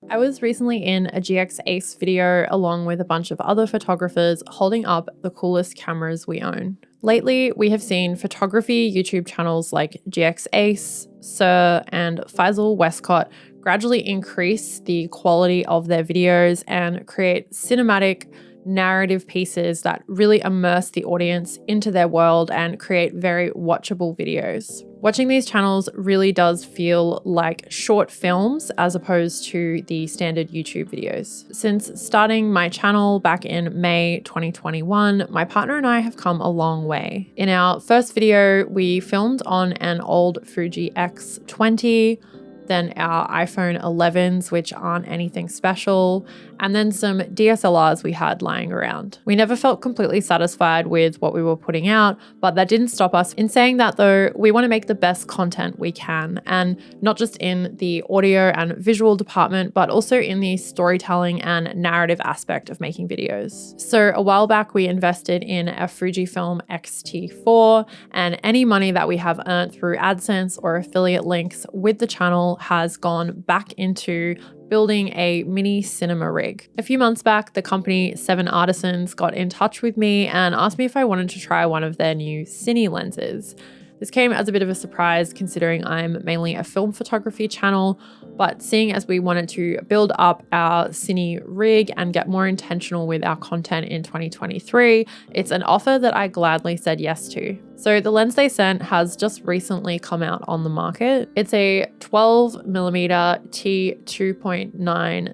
I was recently in a GX Ace video along with a bunch of other photographers holding up the coolest cameras we own. Lately, we have seen photography YouTube channels like GX Ace, Sir, and Faisal Westcott gradually increase the quality of their videos and create cinematic, narrative pieces that really immerse the audience into their world and create very watchable videos. Watching these channels really does feel like short films as opposed to the standard YouTube videos. Since starting my channel back in May 2021, my partner and I have come a long way. In our first video, we filmed on an old Fuji X20, then our iPhone 11s, which aren't anything special, and then some DSLRs we had lying around. We never felt completely satisfied with what we were putting out, but that didn't stop us in saying that though, we want to make the best content we can, and not just in the audio and visual department, but also in the storytelling and narrative aspect of making videos. So a while back, we invested in a Fujifilm X-T4, and any money that we have earned through AdSense or affiliate links with the channel has gone back into building a mini cinema rig. A few months back, the company 7 Artisans got in touch with me and asked me if I wanted to try one of their new cine lenses. This came as a bit of a surprise considering I'm mainly a film photography channel, but seeing as we wanted to build up our cine rig and get more intentional with our content in 2023, it's an offer that I gladly said yes to. So the lens they sent has just recently come out on the market. It's a 12mm T2.9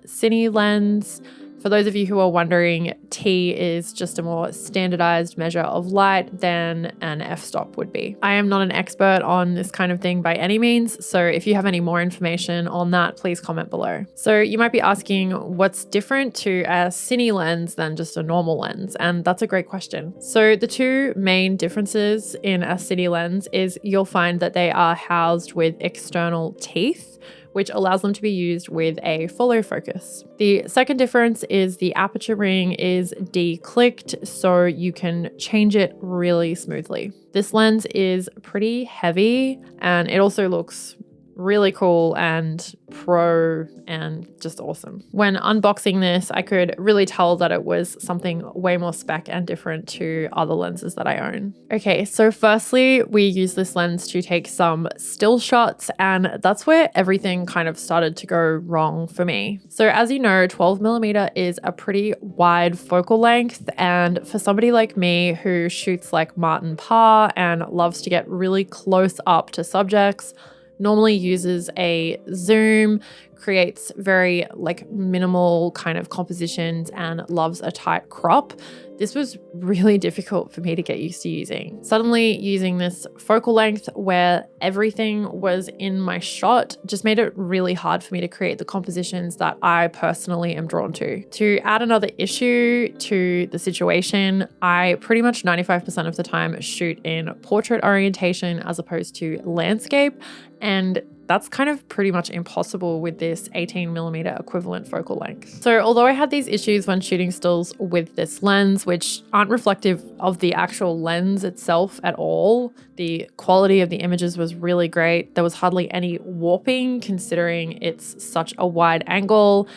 cine lens. For those of you who are wondering, T is just a more standardized measure of light than an f-stop would be. I am not an expert on this kind of thing by any means, so if you have any more information on that, please comment below. So you might be asking what's different to a cine lens than just a normal lens, and that's a great question. So the two main differences in a cine lens is you'll find that they are housed with external teeth, which allows them to be used with a follow focus. The second difference is the aperture ring is declicked, so you can change it really smoothly. This lens is pretty heavy and it also looks really cool and pro and just awesome. When unboxing this, I could really tell that it was something way more spec and different to other lenses that I own. Okay, so firstly, we use this lens to take some still shots, and that's where everything kind of started to go wrong for me. So as you know, 12mm is a pretty wide focal length, and for somebody like me who shoots like Martin Parr and loves to get really close up to subjects, normally uses a zoom, creates very minimal kind of compositions and loves a tight crop. This was really difficult for me to get used to using. Suddenly using this focal length where everything was in my shot just made it really hard for me to create the compositions that I personally am drawn to. To add another issue to the situation, I pretty much 95% of the time shoot in portrait orientation as opposed to landscape, and that's kind of pretty much impossible with this 18mm equivalent focal length. So although I had these issues when shooting stills with this lens, which aren't reflective of the actual lens itself at all, the quality of the images was really great. There was hardly any warping considering it's such a wide angle.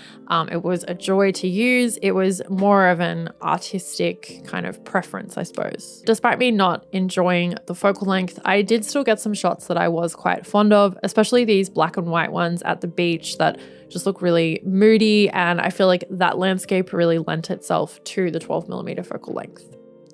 It was a joy to use. It was more of an artistic kind of preference, I suppose. Despite me not enjoying the focal length, I did still get some shots that I was quite fond of, especially these black and white ones at the beach that just look really moody, and I feel like that landscape really lent itself to the 12mm focal length.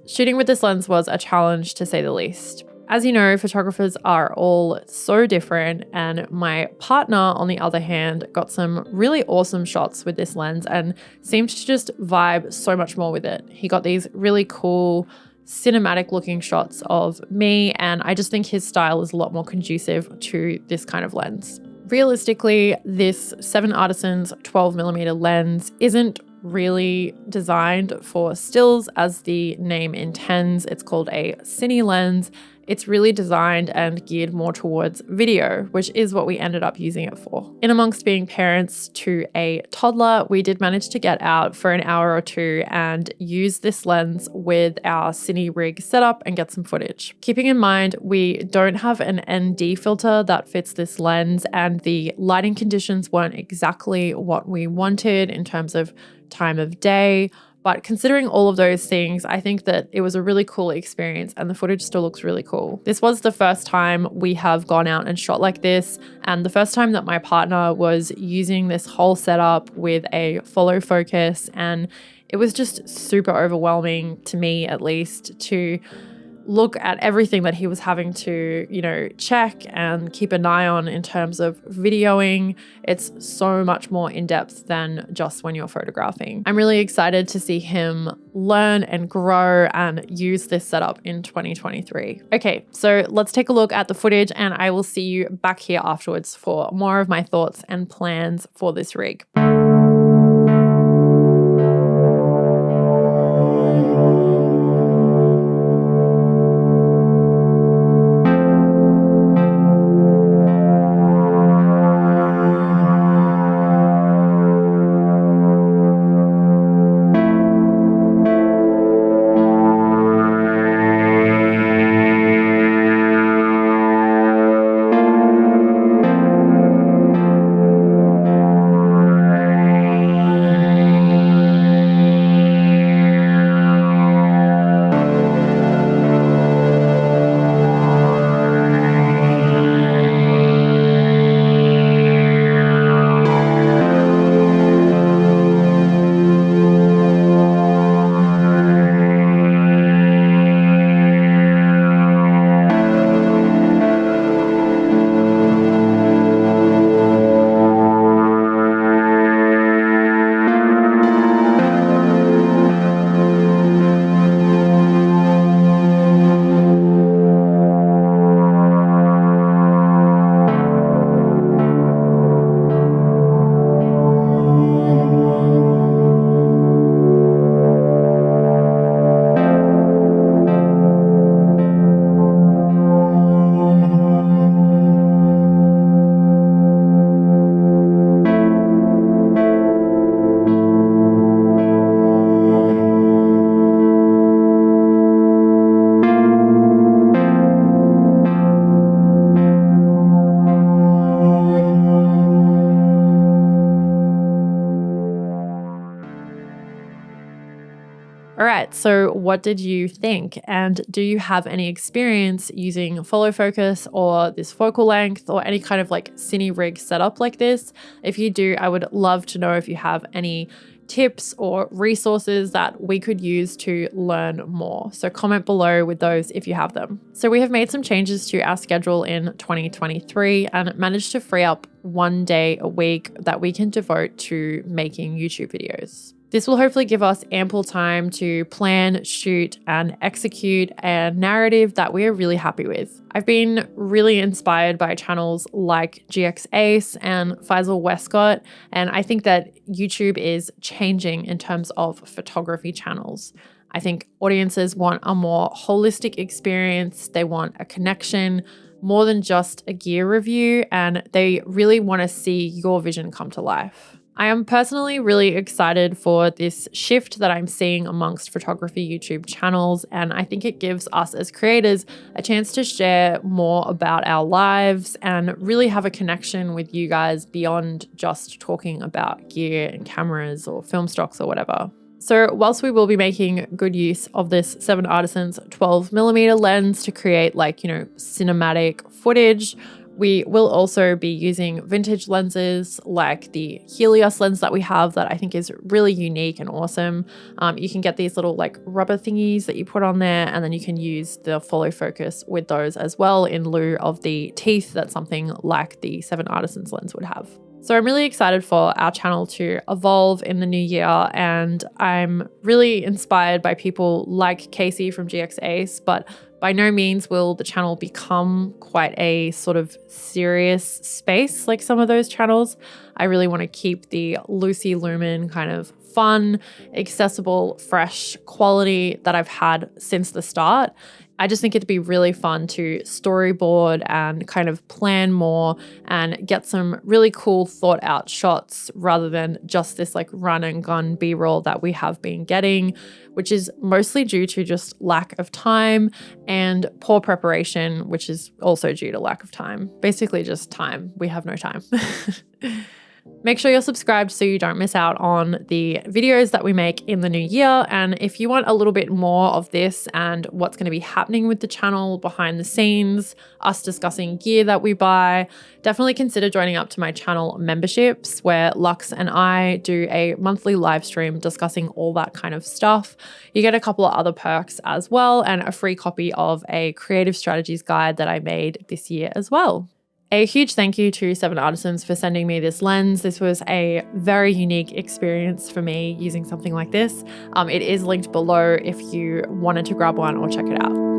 Shooting with this lens was a challenge to say the least. As you know, photographers are all so different, and my partner, on the other hand, got some really awesome shots with this lens and seemed to just vibe so much more with it. He got these really cool cinematic looking shots of me, and I just think his style is a lot more conducive to this kind of lens. Realistically, this 7 Artisans 12mm lens isn't really designed for stills as the name intends. It's called a cine lens. It's really designed and geared more towards video, which is what we ended up using it for. In amongst being parents to a toddler, we did manage to get out for an hour or two and use this lens with our Cine rig setup and get some footage. Keeping in mind, we don't have an ND filter that fits this lens, and the lighting conditions weren't exactly what we wanted in terms of time of day. But considering all of those things, I think that it was a really cool experience and the footage still looks really cool. This was the first time we have gone out and shot like this, and the first time that my partner was using this whole setup with a follow focus, and it was just super overwhelming to me, at least, to look at everything that he was having to, check and keep an eye on in terms of videoing. It's so much more in depth than just when you're photographing. I'm really excited to see him learn and grow and use this setup in 2023. Okay, so let's take a look at the footage and I will see you back here afterwards for more of my thoughts and plans for this rig. All right, so what did you think? And do you have any experience using follow focus or this focal length or any kind of like Cine rig setup like this? If you do, I would love to know if you have any tips or resources that we could use to learn more. So comment below with those if you have them. So we have made some changes to our schedule in 2023 and managed to free up one day a week that we can devote to making YouTube videos. This will hopefully give us ample time to plan, shoot, and execute a narrative that we are really happy with. I've been really inspired by channels like GX Ace and Faisal Westcott, and I think that YouTube is changing in terms of photography channels. I think audiences want a more holistic experience. They want a connection more than just a gear review, and they really want to see your vision come to life. I am personally really excited for this shift that I'm seeing amongst photography YouTube channels, and I think it gives us as creators a chance to share more about our lives and really have a connection with you guys beyond just talking about gear and cameras or film stocks or whatever. So whilst we will be making good use of this 7 Artisans 12mm lens to create cinematic footage, we will also be using vintage lenses like the Helios lens that we have that I think is really unique and awesome. You can get these little rubber thingies that you put on there, and then you can use the follow focus with those as well in lieu of the teeth that something like the 7 Artisans lens would have. So I'm really excited for our channel to evolve in the new year, and I'm really inspired by people like Casey from GX Ace, but by no means will the channel become quite a sort of serious space like some of those channels. I really want to keep the Lucy Lumen kind of fun, accessible, fresh quality that I've had since the start. I just think it'd be really fun to storyboard and kind of plan more and get some really cool thought out shots rather than just this like run and gun B-roll that we have been getting, which is mostly due to just lack of time and poor preparation, which is also due to lack of time. Basically just time. We have no time. Make sure you're subscribed so you don't miss out on the videos that we make in the new year. And if you want a little bit more of this and what's going to be happening with the channel behind the scenes, us discussing gear that we buy, definitely consider joining up to my channel memberships where Lux and I do a monthly live stream discussing all that kind of stuff. You get a couple of other perks as well and a free copy of a creative strategies guide that I made this year as well. A huge thank you to Seven Artisans for sending me this lens. This was a very unique experience for me using something like this. It is linked below if you wanted to grab one or check it out.